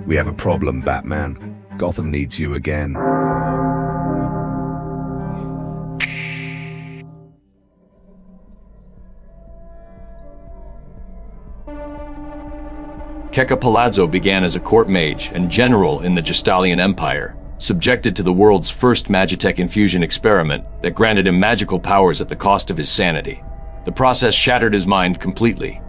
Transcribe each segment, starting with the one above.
We have a problem, Batman. Gotham needs you again. Kefka Palazzo began as a court mage and general in the Gestalian Empire, subjected to the world's first magitech infusion experiment that granted him magical powers at the cost of his sanity. The process shattered his mind completely,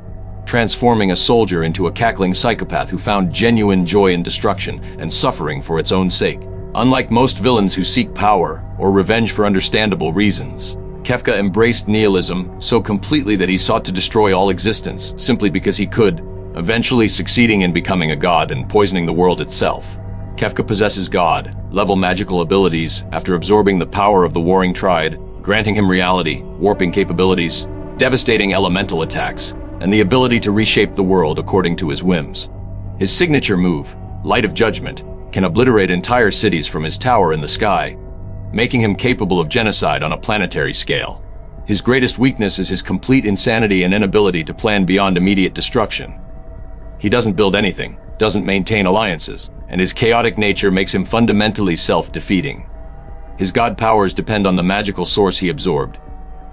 transforming a soldier into a cackling psychopath who found genuine joy in destruction and suffering for its own sake. Unlike most villains who seek power or revenge for understandable reasons, Kefka embraced nihilism so completely that he sought to destroy all existence simply because he could, eventually succeeding in becoming a god and poisoning the world itself. Kefka possesses god-level magical abilities after absorbing the power of the Warring Triad, granting him reality, warping capabilities, devastating elemental attacks, and the ability to reshape the world according to his whims. His signature move, Light of Judgment, can obliterate entire cities from his tower in the sky, making him capable of genocide on a planetary scale. His greatest weakness is his complete insanity and inability to plan beyond immediate destruction. He doesn't build anything, doesn't maintain alliances, and his chaotic nature makes him fundamentally self-defeating. His god powers depend on the magical source he absorbed,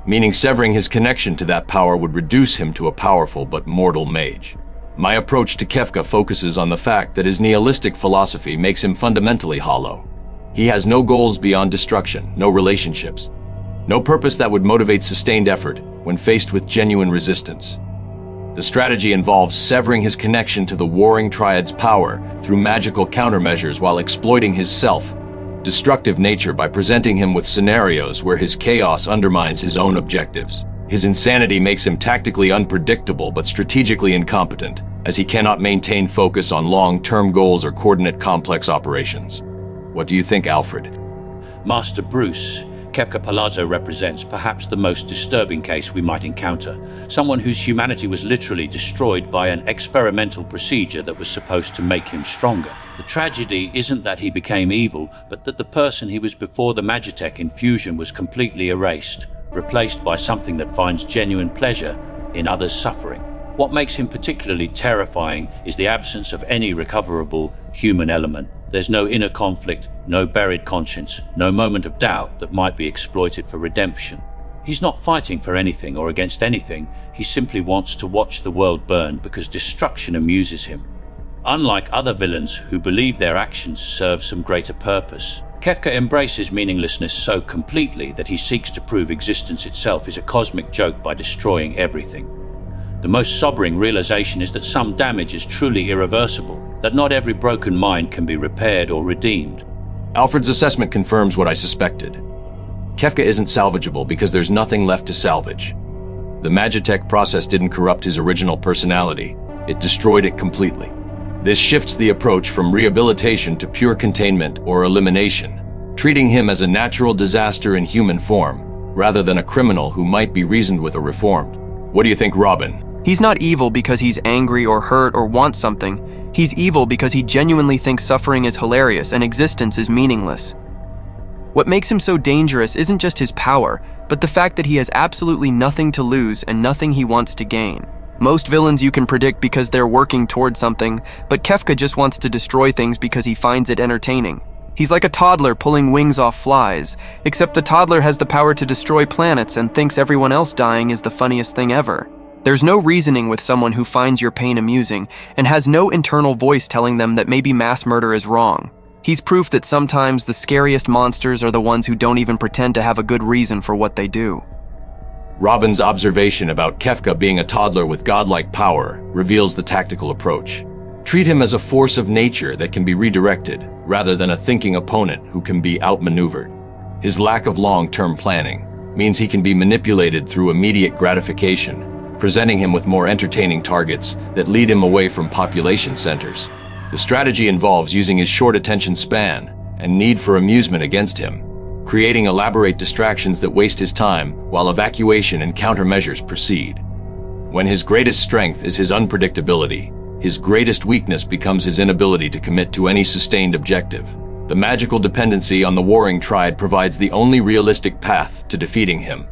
meaning severing his connection to that power would reduce him to a powerful but mortal mage. My approach to Kefka focuses on the fact that his nihilistic philosophy makes him fundamentally hollow. He has no goals beyond destruction, no relationships, no purpose that would motivate sustained effort when faced with genuine resistance. The strategy involves severing his connection to the Warring Triad's power through magical countermeasures while exploiting his self-destructive nature by presenting him with scenarios where his chaos undermines his own objectives. His insanity makes him tactically unpredictable but strategically incompetent, as he cannot maintain focus on long-term goals or coordinate complex operations. What do you think, Alfred? Master Bruce, Kefka Palazzo represents perhaps the most disturbing case we might encounter. Someone whose humanity was literally destroyed by an experimental procedure that was supposed to make him stronger. The tragedy isn't that he became evil, but that the person he was before the magitech infusion was completely erased, replaced by something that finds genuine pleasure in others' suffering. What makes him particularly terrifying is the absence of any recoverable human element. There's no inner conflict, no buried conscience, no moment of doubt that might be exploited for redemption. He's not fighting for anything or against anything. He simply wants to watch the world burn because destruction amuses him. Unlike other villains who believe their actions serve some greater purpose, Kefka embraces meaninglessness so completely that he seeks to prove existence itself is a cosmic joke by destroying everything. The most sobering realization is that some damage is truly irreversible, that not every broken mind can be repaired or redeemed. Alfred's assessment confirms what I suspected. Kefka isn't salvageable because there's nothing left to salvage. The magitech process didn't corrupt his original personality, it destroyed it completely. This shifts the approach from rehabilitation to pure containment or elimination, treating him as a natural disaster in human form, rather than a criminal who might be reasoned with or reformed. What do you think, Robin? He's not evil because he's angry or hurt or wants something. He's evil because he genuinely thinks suffering is hilarious and existence is meaningless. What makes him so dangerous isn't just his power, but the fact that he has absolutely nothing to lose and nothing he wants to gain. Most villains you can predict because they're working towards something, but Kefka just wants to destroy things because he finds it entertaining. He's like a toddler pulling wings off flies, except the toddler has the power to destroy planets and thinks everyone else dying is the funniest thing ever. There's no reasoning with someone who finds your pain amusing and has no internal voice telling them that maybe mass murder is wrong. He's proof that sometimes the scariest monsters are the ones who don't even pretend to have a good reason for what they do. Robin's observation about Kefka being a toddler with godlike power reveals the tactical approach. Treat him as a force of nature that can be redirected, rather than a thinking opponent who can be outmaneuvered. His lack of long-term planning means he can be manipulated through immediate gratification, presenting him with more entertaining targets that lead him away from population centers. The strategy involves using his short attention span and need for amusement against him, creating elaborate distractions that waste his time while evacuation and countermeasures proceed. When his greatest strength is his unpredictability, his greatest weakness becomes his inability to commit to any sustained objective. The magical dependency on the Warring Triad provides the only realistic path to defeating him,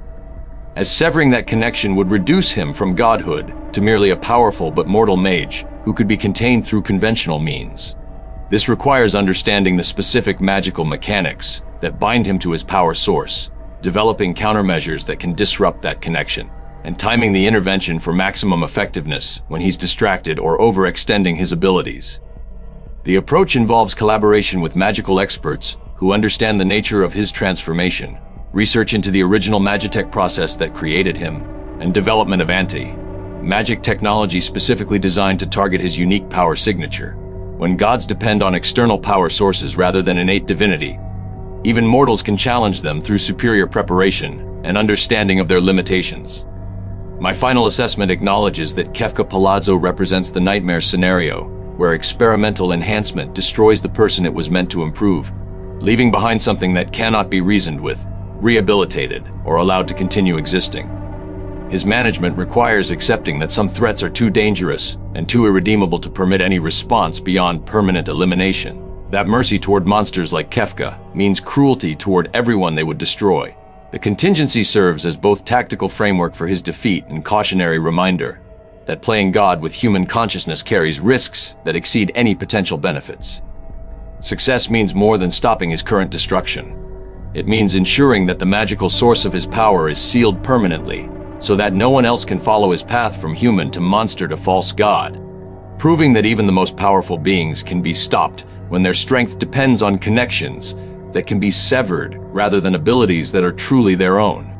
as severing that connection would reduce him from godhood to merely a powerful but mortal mage who could be contained through conventional means. This requires understanding the specific magical mechanics that bind him to his power source, developing countermeasures that can disrupt that connection, and timing the intervention for maximum effectiveness when he's distracted or overextending his abilities. The approach involves collaboration with magical experts who understand the nature of his transformation, research into the original magitech process that created him, and development of magic technology specifically designed to target his unique power signature. When gods depend on external power sources rather than innate divinity, even mortals can challenge them through superior preparation and understanding of their limitations. My final assessment acknowledges that Kefka Palazzo represents the nightmare scenario, where experimental enhancement destroys the person it was meant to improve, leaving behind something that cannot be reasoned with, rehabilitated, or allowed to continue existing. His management requires accepting that some threats are too dangerous and too irredeemable to permit any response beyond permanent elimination. That mercy toward monsters like Kefka means cruelty toward everyone they would destroy. The contingency serves as both tactical framework for his defeat and cautionary reminder that playing God with human consciousness carries risks that exceed any potential benefits. Success means more than stopping his current destruction. It means ensuring that the magical source of his power is sealed permanently, so that no one else can follow his path from human to monster to false god, proving that even the most powerful beings can be stopped when their strength depends on connections that can be severed rather than abilities that are truly their own.